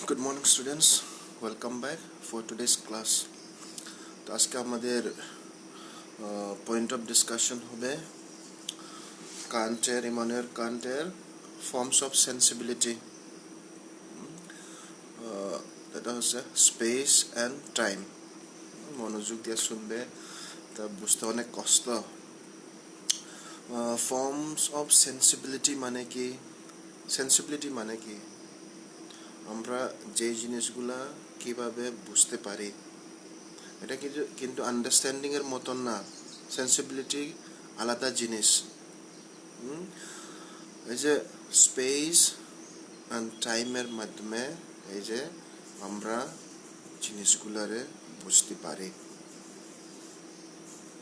Good morning students, welcome back for today's class. তো আজকে আমাদের পয়েন্ট অফ ডিসকাশন হবে ইমানুয়েল কান্টের ফর্মস অফ সেন্সিবিলিটি। এটা হচ্ছে স্পেস অ্যান্ড টাইম। মনোযোগ দিয়ে শুনবে, তা বুঝতে অনেক কষ্ট। ফর্মস অফ সেন্সিবিলিটি মানে কি? সেন্সিবিলিটি মানে কি? আমরা যে জিনিসগুলা কিভাবে বুঝতে পারি, এটা কিন্তু আন্ডারস্ট্যান্ডিং এর মতন না। সেন্সিবিলিটি আলাদা জিনিস। এই যে স্পেস অ্যান্ড টাইমের মাধ্যমে এই যে আমরা জিনিসগুলারে বুঝতে পারি,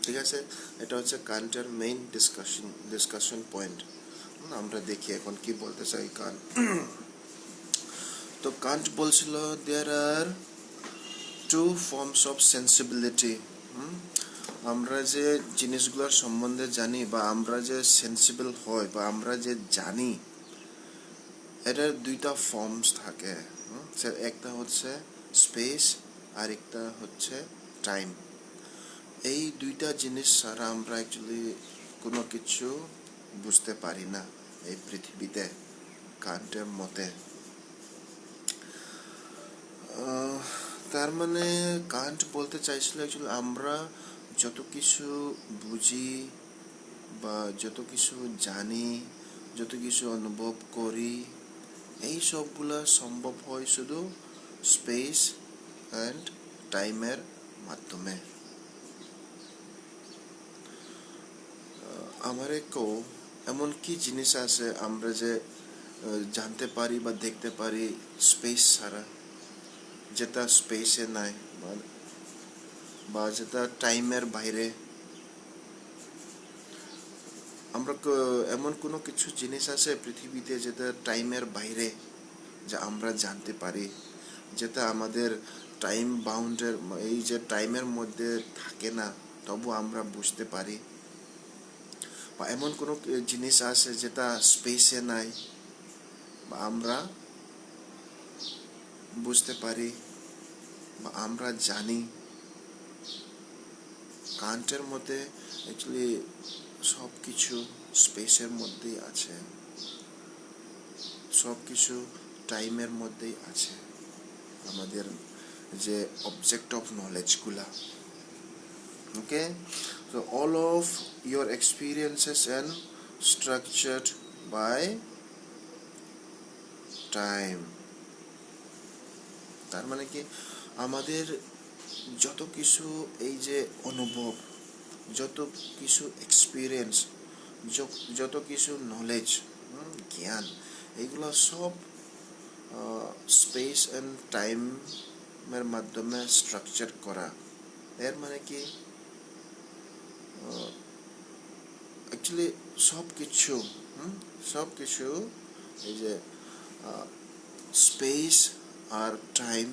ঠিক আছে? এটা হচ্ছে কান্টের মেইন ডিসকাশন পয়েন্ট। আমরা দেখি এখন কি বলতে চাই কান্ট। তো কান্ট বলছিল দেয়ার আর টু ফর্মস অফ সেন্সিবিলিটি। আমরা যে জিনিসগুলোর সম্বন্ধে জানি বা আমরা যে সেন্সিবল হয় বা আমরা যে জানি, এটার দুইটা ফর্মস থাকে। একটা হচ্ছে স্পেস আর একটা হচ্ছে টাইম। এই দুইটা জিনিস ছাড়া আমরা অ্যাকচুয়ালি কোনো কিছু বুঝতে পারি না এই পৃথিবীতে, কান্টের মতে। তার মানে কান্ট বলতে চাইছিল অ্যাকচুয়ালি আমরা যত কিছু বুঝি বা যত কিছু জানি, যত কিছু অনুভব করি, এই সবগুলা সম্ভব হয় শুধু স্পেস অ্যান্ড টাইমের মাধ্যমে। আমার এমন কি জিনিস আছে আমরা যে জানতে পারি বা দেখতে পারি স্পেস ছাড়া, যেটা স্পেসে নাই বা যেটা টাইমের বাইরে? আমরা এমন কোনো কিছু জিনিস আছে পৃথিবীতে যেটা টাইমের বাইরে, যা আমরা জানতে পারি, যেটা আমাদের টাইম বাউন্ডের, এই যে টাইমের মধ্যে থাকে না, তবু আমরা বুঝতে পারি? বা এমন কোনো জিনিস আছে যেটা স্পেসে নাই বা আমরা বুঝতে পারি বা আমরা জানি? কান্টের মধ্যে অ্যাকচুয়ালি সব কিছু স্পেসের মধ্যেই আছে, সব কিছু টাইমের মধ্যেই আছে। আমাদের যে অবজেক্ট অফ নলেজগুলা, okay? So all of your experiences and structured by time. তার মানে কি আমাদের যত কিছু এই যে অনুভব, যত কিছু এক্সপিরিয়েন্স, যত কিছু নলেজ, জ্ঞান, এইগুলো সব স্পেস অ্যান্ড টাইমের মাধ্যমে স্ট্রাকচার করা। এর মানে কি অ্যাকচুয়ালি সব কিছু এই যে স্পেস আর টাইম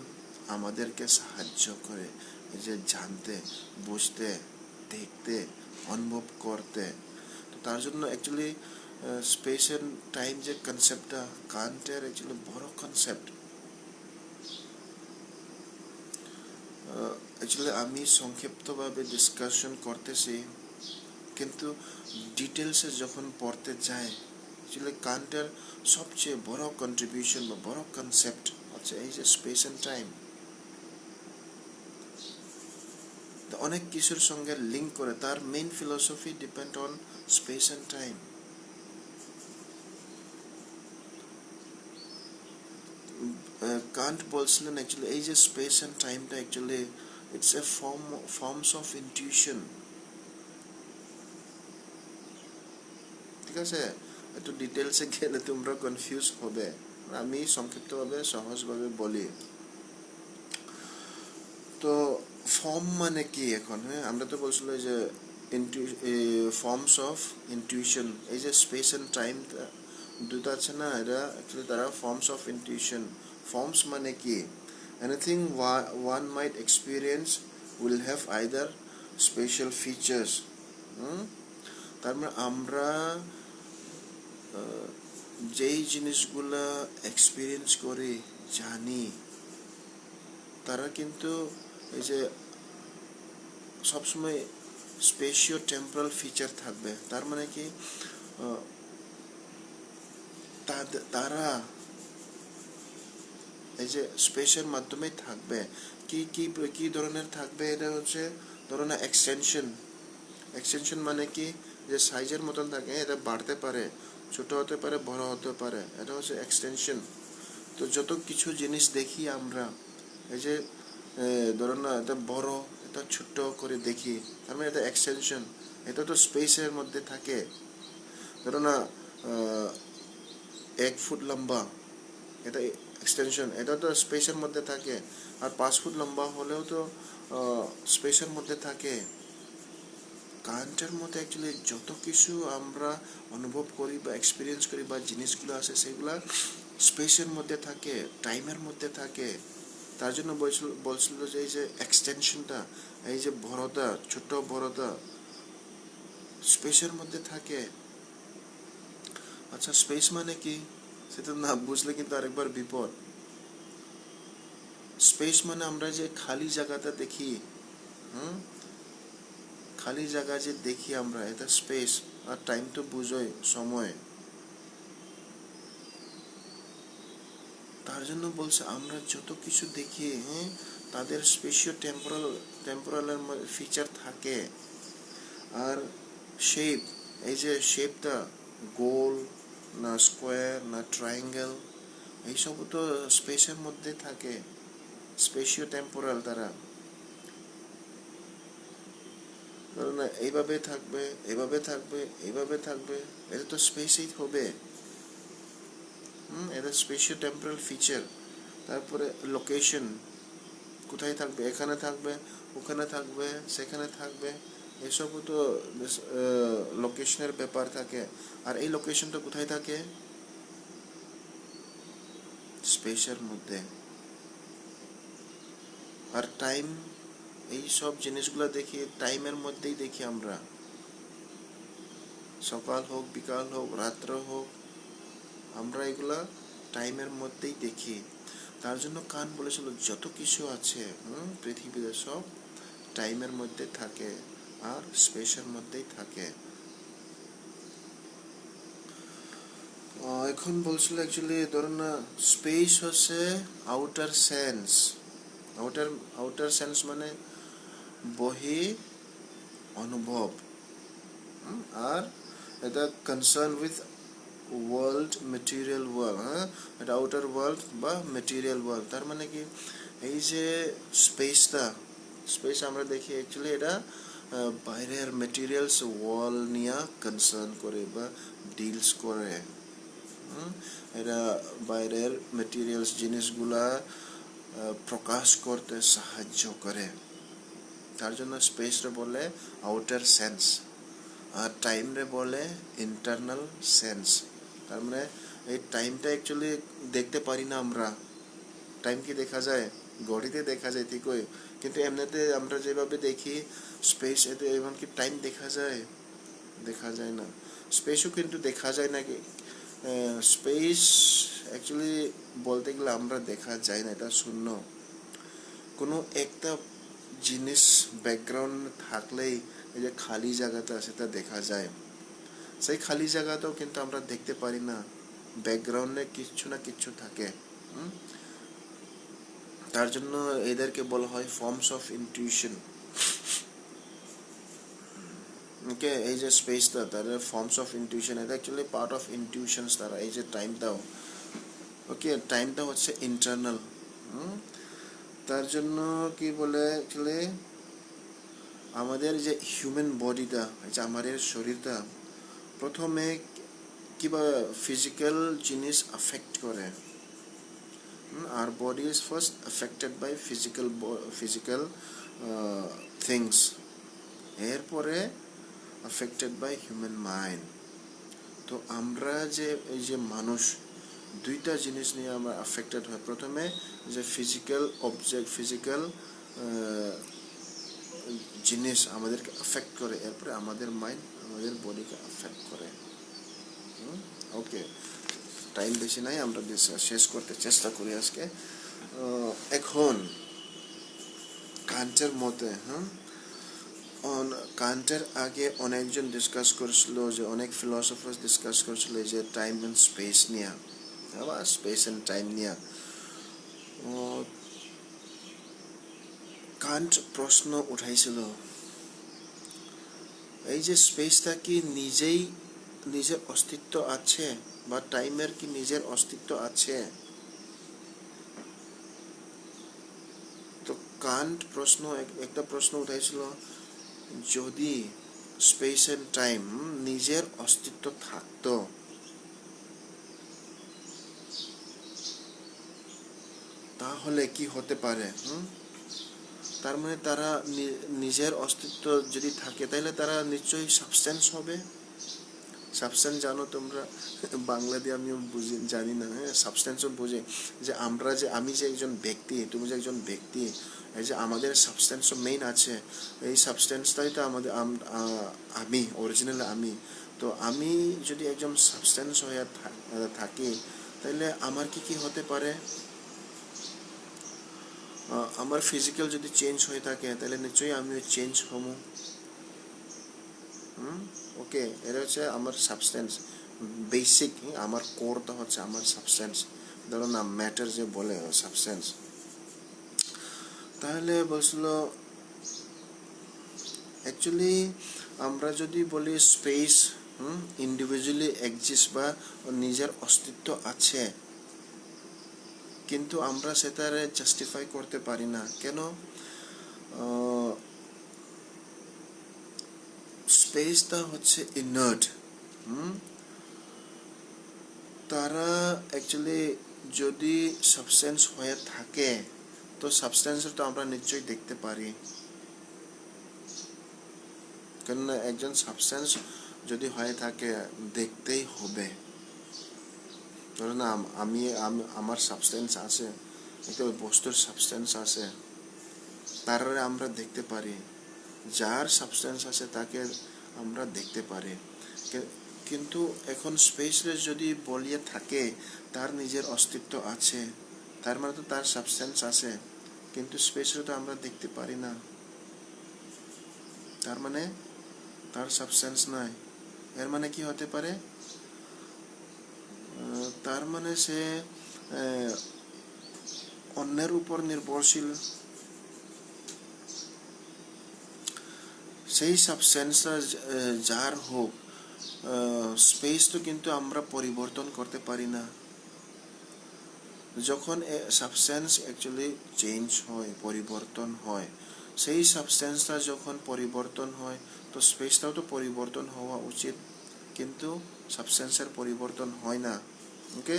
আমাদেরকে সাহায্য করে এই যে জানতে, বুঝতে, দেখতে, অনুভব করতে। তো তার জন্য অ্যাকচুয়ালি স্পেস অ্যান্ড টাইম যে কনসেপ্টটা কান্টের অ্যাকচুয়ালি বড় কনসেপ্ট। অ্যাকচুয়ালি আমি সংক্ষিপ্তভাবে ডিসকাশন করতেছি, কিন্তু ডিটেলসে যখন পড়তে যাই, অ্যাকচুয়ালি কান্টের সবচেয়ে বড় কন্ট্রিবিউশন বা বড় কনসেপ্ট হচ্ছে এই যে স্পেস অ্যান্ড টাইম। অনেক কিছুর সঙ্গে লিঙ্ক করে, তার main philosophy depend on space and time. Kant বলছিলেন অ্যাকচুয়ালি এই যে স্পেস অ্যান্ড টাইমটা actually it's a forms of intuition, ঠিক আছে? একটু ডিটেলসে গেলে তোমরা কনফিউজ হবে, আমি সংক্ষিপ্তভাবে সহজভাবে বলি। তো ফর্ম মানে কি এখন? আমরা তো বলছিল যে ফর্মস অফ ইনটিউশন, এই যে স্পেস অ্যান্ড টাইম দুটো আছে না, এরা অ্যাকচুয়ালি তারা ফর্মস অফ ইনটিউশন। ফর্মস মানে কি? Anything one might experience will have either spatial features. তার মানে আমরা যেই জিনিসগুলা এক্সপিরিয়েন্স করি, জানি, তারা কিন্তু এই যে সবসময় স্পেশিও টেম্পোরাল ফিচার থাকবে। তার মানে কি তারা এই যে স্পেসের মাধ্যমে থাকবে। কি কি কি ধরনের থাকবে? এটা হচ্ছে ধরনের এক্সটেনশন মানে কি, যে সাইজের মতন থাকে, এটা বাড়তে পারে, ছোট হতে পারে, বড় হতে পারে, এটা হচ্ছে এক্সটেনশন। তো যত কিছু জিনিস দেখি আমরা, এই যে ধরো না, এটা বড়, এটা ছোট করে দেখি, তার মানে এটা এক্সটেনশন। এটা তো স্পেসের মধ্যে থাকে। ধরো না 1 ফুট লম্বা, এটা এক্সটেনশন, এটা তো স্পেসের মধ্যে থাকে। আর 5 ফুট লম্বা হলেও তো স্পেসের মধ্যে থাকে। কারেন্টের মধ্যে অ্যাকচুয়ালি যত কিছু আমরা অনুভব করি বা এক্সপিরিয়েন্স করি বা জিনিসগুলো আছে, সেগুলা স্পেসের মধ্যে থাকে, টাইমের মধ্যে থাকে। তার জন্য বলছিল যে এই যে এক্সটেনশনটা, এই যে বড়তা, ছোট বড়তা স্পেসের মধ্যে থাকে। আচ্ছা, স্পেস মানে কি সেটা না বুঝলে কিন্তু আরেকবার বিপদ। স্পেস মানে আমরা যে খালি জায়গাটা দেখি, খালি জায়গা যে দেখি আমরা, এটা স্পেস। আর টাইম তো বুঝোই, সময়। তার জন্য বলছে আমরা যত কিছু দেখি, তাদের স্পেশিও টেম্পোরালের ফিচার থাকে। আর শেপ, এই যে শেপটা গোল না স্কোয়ার না ট্রায়াঙ্গেল, এইসব তো স্পেসের মধ্যে থাকে, স্পেশিও টেম্পোরাল। তারা ধরো না এইভাবে থাকবে, এইভাবে থাকবে, এইভাবে থাকবে, এটা তো স্পেসেই হবে। এটা স্পেশিও টেম্পোরাল ফিচার। তারপরে লোকেশন, কোথায় থাকবে, এখানে থাকবে, ওখানে থাকবে, সেখানে থাকবে, এসবও তো লোকেশনের ব্যাপার থাকে। আর এই লোকেশনটা কোথায় থাকে? স্পেসের মধ্যে। আর টাইম, এই সব জিনিসগুলো দেখি টাইমের মধ্যেই দেখি আমরা। সকাল হোক, বিকাল হোক, রাত্র হোক, আমরা এগুলা টাইমের মধ্যেই দেখি। তার জন্য কান বলেছিল যত কিছু আছে পৃথিবীতে সব টাইমের মধ্যে থাকে আর স্পেসের মধ্যেই থাকে। এখন বলছিল অ্যাকচুয়ালি ধরো না, স্পেস হচ্ছে outer sense. Outer outer sense মানে বহি অনুভব। আর এটা concern with world, material world. এটা আউটার ওয়ার্ল্ড বা মেটেরিয়াল ওয়ার্ল্ড। তার মানে কি, এই যে স্পেসটা, স্পেস আমরা দেখি অ্যাকচুয়ালি এটা বাইরের মেটেরিয়ালস ওয়ার্ল্ড নিয়ে কনসার্ন করে বা ডিলস করে। এরা বাইরের মেটেরিয়ালস জিনিসগুলা প্রকাশ করতে সাহায্য করে। তার জন্য স্পেসরে বলে আউটার সেন্স, আর টাইমরে বলে ইন্টারনাল সেন্স। তার মানে এই টাইমটা অ্যাকচুয়ালি দেখতে পারি না আমরা। টাইম কি দেখা যায়? ঘড়িতে দেখা যায় ঠিকই, কিন্তু এমনিতে আমরা যেভাবে দেখি স্পেস, এতে এমনকি টাইম দেখা যায়? দেখা যায় না। স্পেসও কিন্তু দেখা যায় নাকি? স্পেস অ্যাকচুয়ালি বলতে গেলে আমরা দেখা যায় না, এটা শূন্য। কোনো একটা জিনিস ব্যাকগ্রাউন্ড থাকলেই এই যে খালি জায়গাটা সেটা দেখা যায়। সেই খালি জায়গাটাও কিন্তু আমরা দেখতে পারি না, ব্যাকগ্রাউন্ডে কিছু না কিছু থাকে। তার জন্য এদেরকে বলা হয় ফর্মস অফ ইনটিউশন। ওকে, এই যে স্পেসটা তাদের ফর্মস অফ ইনটিউশন, এটা অ্যাকচুয়ালি পার্ট অফ ইনটিউশনস। তারা এই যে টাইমটাও, ওকে, টাইমটা হচ্ছে ইন্টারনাল। তার জন্য কি বলে অ্যাকচুয়ালি আমাদের যে হিউম্যান বডিটা, যে আমাদের শরীরটা প্রথমে কিবা ফিজিক্যাল জিনিস আফেক্ট করে। our body is first affected by physical things, এরপরে affected by human mind। তো আমরা যে এই যে মানুষ, দুইটা জিনিস নিয়ে আমরা affected হয়। প্রথমে যে ফিজিক্যাল অবজেক্ট, ফিজিক্যাল জিনিস আমাদেরকে affect করে, এরপরে আমাদের মাইন্ড আমাদের বডিকে affect করে। ওকে, টাইম বেশি নাই, আমরা শেষ করতে চেষ্টা করি আজকে। এখন কান্টের মতে, কান্টের আগে অনেকজন ডিসকাস করছিল, যে অনেক ফিলসফার্স ডিসকাস করছিল যে টাইম অ্যান্ড স্পেস নিয়ে, আবার স্পেস অ্যান্ড টাইম নিয়ে। কান্ট প্রশ্ন উঠাইছিল, এই যে স্পেসটা কি নিজের অস্তিত্ব আছে, বা টাইমের কি নিজের অস্তিত্ব আছে? তো কান্ট একটা প্রশ্ন উঠাইছিল, যদি স্পেস এন্ড টাইম নিজের অস্তিত্ব থাকতো, তাহলে কি হতে পারে? তার মানে তারা নিজের অস্তিত্ব যদি থাকে, তাহলে তারা নিশ্চয়ই সাবস্টেন্স হবে। সাবস্টেন্স জানো তোমরা? বাংলা দিয়ে আমি জানি না, সাবস্টেন্সও বোঝে যে আমি যে একজন ব্যক্তি, তুমি যে একজন ব্যক্তি, এই যে আমাদের সাবস্টেন্সও মেইন আছে, এই সাবস্টেন্সটাই তো আমাদের আমি অরিজিনাল আমি। তো আমি যদি একজন সাবস্টেন্স হয়ে থাকি, তাহলে আমার কি হতে পারে? আমার ফিজিক্যাল যদি চেঞ্জ হয়ে থাকে, তাহলে নিশ্চয়ই আমিও চেঞ্জ হব। ওকে, এটা হচ্ছে আমার সাবস্টেন্স, বেসিক আমার কোরটা হচ্ছে আমার সাবস্টেন্স। ধরো না, ম্যাটার যে বলে সাবস্টেন্স। তাহলে বলছিল অ্যাকচুয়ালি আমরা যদি বলি স্পেস ইন্ডিভিজুয়ালি এক্সিস্ট বা নিজের অস্তিত্ব আছে, কিন্তু আমরা সেটারে জাস্টিফাই করতে পারি না। কেন? স্পেসটা হচ্ছে ইনার্ট। তারা অ্যাকচুয়ালি যদি সাবস্টেন্স হয়ে থাকে, তো সাবস্টেন্সটা তো আমরা নিশ্চয়ই দেখতে পারি। কেননা একজন সাবস্টেন্স যদি হয়ে থাকে, দেখতেই হবে। ধরো না, আমার সাবস্টেন্স আছে, একটা বস্তুর সাবস্টেন্স আছে, তারা আমরা দেখতে পারি। যার সাবস্টেন্স আছে তাকে আমরা দেখতে পারি। কিন্তু এখন স্পেসে যদি বলিয়ে থাকে তার নিজের অস্তিত্ব আছে, তার মানে তো তার সাবস্টেন্স আছে, কিন্তু স্পেসে তো আমরা দেখতে পারি না, তার মানে তার সাবস্টেন্স নাই। এর মানে কি হতে পারে? তার মানে সে অন্যের উপর নির্ভরশীল। সেই সাবস্টেন্সটা যার হোক, স্পেস তো কিন্তু আমরা পরিবর্তন করতে পারি না। যখন সাবস্টেন্স অ্যাকচুয়ালি চেঞ্জ হয়, পরিবর্তন হয়, সেই সাবস্টেন্সটা যখন পরিবর্তন হয়, তো স্পেসটাও তো পরিবর্তন হওয়া উচিত, কিন্তু সাবস্টেন্সের পরিবর্তন হয় না। ওকে,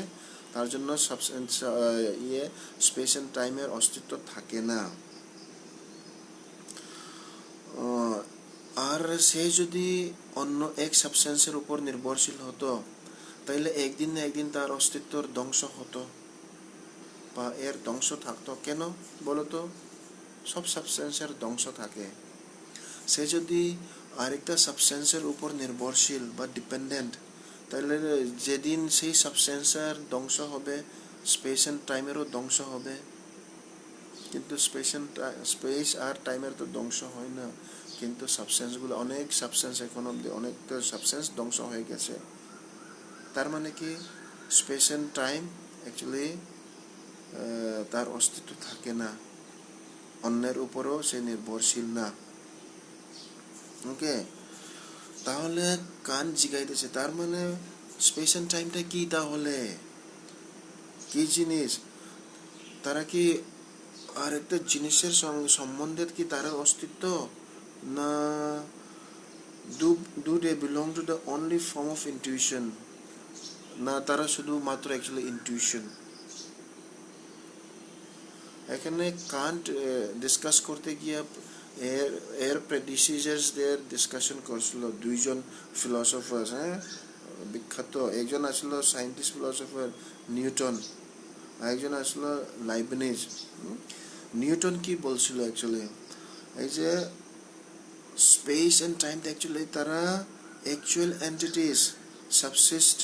তার জন্য সাবস্টেন্স স্পেস অ্যান্ড টাইমের অস্তিত্ব থাকে না। আর সে যদি অন্য এক সাবস্টেন্সের উপর নির্ভরশীল হতো, তাইলে একদিন না একদিন তার অস্তিত্বর ধ্বংস হতো, বা এর ধ্বংস থাকতো। কেন বলতো? সব সাবস্টেন্সের ধ্বংস থাকে। সে যদি আরেকটা সাবস্টেন্সের উপর নির্ভরশীল বা ডিপেন্ডেন্ট, তাহলে যেদিন সেই সাবস্টেন্সের ধ্বংস হবে, স্পেস অ্যান্ড টাইমেরও ধ্বংস হবে। কিন্তু স্পেস আর টাইমের তো ধ্বংস হয় না, কিন্তু সাবস্টেন্সগুলো, অনেক সাবস্টেন্স এখন অব্দি অনেকটা সাবস্টেন্স ধ্বংস হয়ে গেছে। তার মানে কি স্পেস অ্যান্ড টাইম অ্যাকচুয়ালি তার অস্তিত্ব থাকে না, অন্যের উপরও সে নির্ভরশীল না। ওকে, তাহলে কান জিগাইতেছে, তার মানে স্পেস অ্যান্ড টাইমটা কি? তাহলে কি জিনিস? তারা কি আর একটা জিনিসের সম্বন্ধে কি তার অস্তিত্ব, না do they belong to the only form of intuition, না তারা শুধুমাত্র অ্যাকচুয়ালি ইনটিউশন? এখানে কান্ট ডিসকাস করতে গিয়ে এর প্রেডিসিজার্সদের ডিসকাশন করছিল দুইজন ফিলসফার। বিখ্যাত একজন আসলো সায়েন্টিস্ট ফিলসফার নিউটন, আর একজন আসলো লাইবনিজ। নিউটন কি বলছিল অ্যাকচুয়ালি, এই যে স্পেস অ্যান্ড টাইম অ্যাকচুয়ালি তারা actual entities, subsist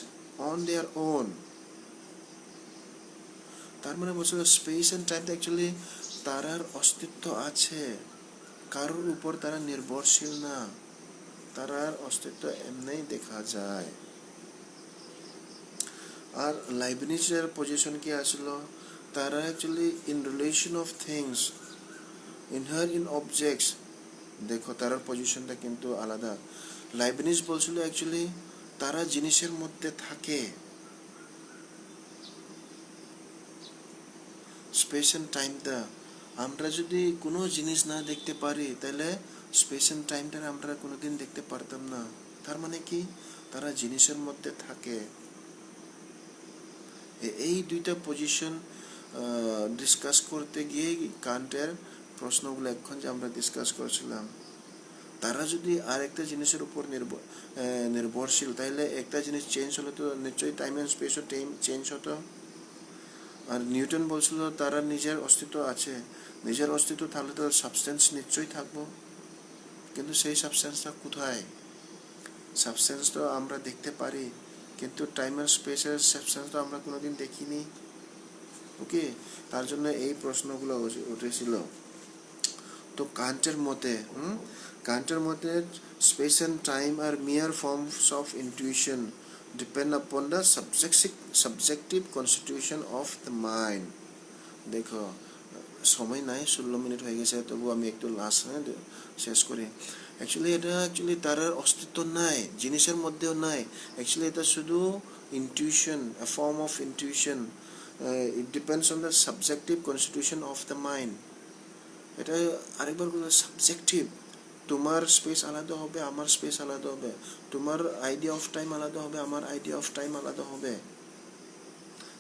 on their own, তার মানে বলছিল স্পেস অ্যান্ড টাইম অ্যাকচুয়ালি তারার অস্তিত্ব আছে, কারোর উপর তারা নির্ভরশীল না, তারার অস্তিত্ব এমনিই দেখা যায়। আর লাইবনিজের পজিশন কি আসলো, তারা actually in relation of things inhere in objects. দেখো তারার পজিশনটা কিন্তু আলাদা। লাইবনিজ বলছিল অ্যাকচুয়ালি তারা জিনিসের মধ্যে থাকে, স্পেস অ্যান্ড টাইমটা আমরা যদি কোনো জিনিস না দেখতে পারি তাহলে স্পেস অ্যান্ড টাইমটা আমরা কোনোদিন দেখতে পারতাম না। তার মানে কি, তারা জিনিসের মধ্যে থাকে। এই দুইটা পজিশন ডিসকাস করতে গিয়ে কান্টের প্রশ্নগুলো এখন যে আমরা ডিসকাস করছিলাম, তারা যদি আর একটা জিনিসের উপর নির্ভরশীল তাহলে একটা জিনিস চেঞ্জ হলে তো নিশ্চয়ই টাইম অ্যান্ড স্পেসও চেঞ্জ হতো। আর নিউটন বলছিল তারা নিজের অস্তিত্ব আছে, নিজের অস্তিত্ব থাকলে তো সাবস্টেন্স নিশ্চয়ই থাকবো, কিন্তু সেই সাবস্টেন্সটা কোথায়? সাবস্টেন্স তো আমরা দেখতে পারি, কিন্তু টাইম আর স্পেসের সাবস্টেন্স তো আমরা কোনোদিন দেখিনি। ওকে, তার জন্য এই প্রশ্নগুলো উঠেছিল। তো কান্টের মতে স্পেস অ্যান্ড টাইম আর মিয়ার forms of intuition depend upon the subjective constitution of the mind. দেখো সময় নাই, 16 মিনিট হয়ে গেছে, তবু আমি একটু লাস্ট শেষ করি। অ্যাকচুয়ালি তার অস্তিত্ব নাই, জিনিসের মধ্যেও নাই। অ্যাকচুয়ালি এটা শুধু intuition, A form of intuition. It depends on the subjective constitution of the mind. এটা আরেকবার বলবো, সাবজেক্টিভ। তোমার স্পেস আলাদা হবে, আমার স্পেস আলাদা হবে, তোমার আইডিয়া অফ টাইম আলাদা হবে, আমার আইডিয়া অফ টাইম আলাদা হবে।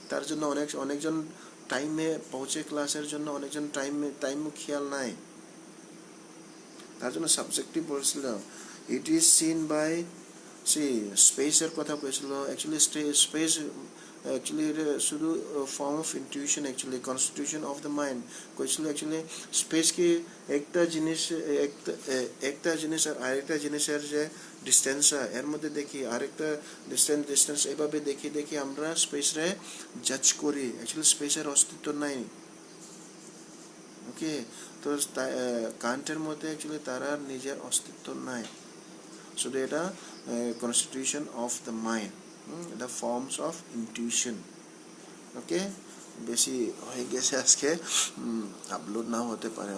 তার জন্য অনেকজন টাইমে পৌঁছে ক্লাসের জন্য, অনেকজন টাইম খেয়াল নাই, তার জন্য সাবজেক্টিভ বলছিল। ইট ইজ সিন বাই স্পেসের কথা বলেছিল। অ্যাকচুয়ালি স্পেস অ্যাকচুয়ালি শুধু form of intuition, actually constitution of the mind করেছিল। অ্যাকচুয়ালি স্পেস কি একটা জিনিস আর আরেকটা জিনিসের যে ডিস্টেন্স, এর মধ্যে দেখি আরেকটা ডিস্টেন্স এভাবে দেখি আমরা স্পেসরে জাজ করি। অ্যাকচুয়ালি স্পেসের অস্তিত্ব নাই। ওকে, তো কান্টের মধ্যে অ্যাকচুয়ালি তারা নিজের অস্তিত্ব নাই, শুধু এটা constitution of the mind, the forms of intuition. Okay, বেশি হয়ে গেছে আজকে, আপলোড নাও হতে পারে।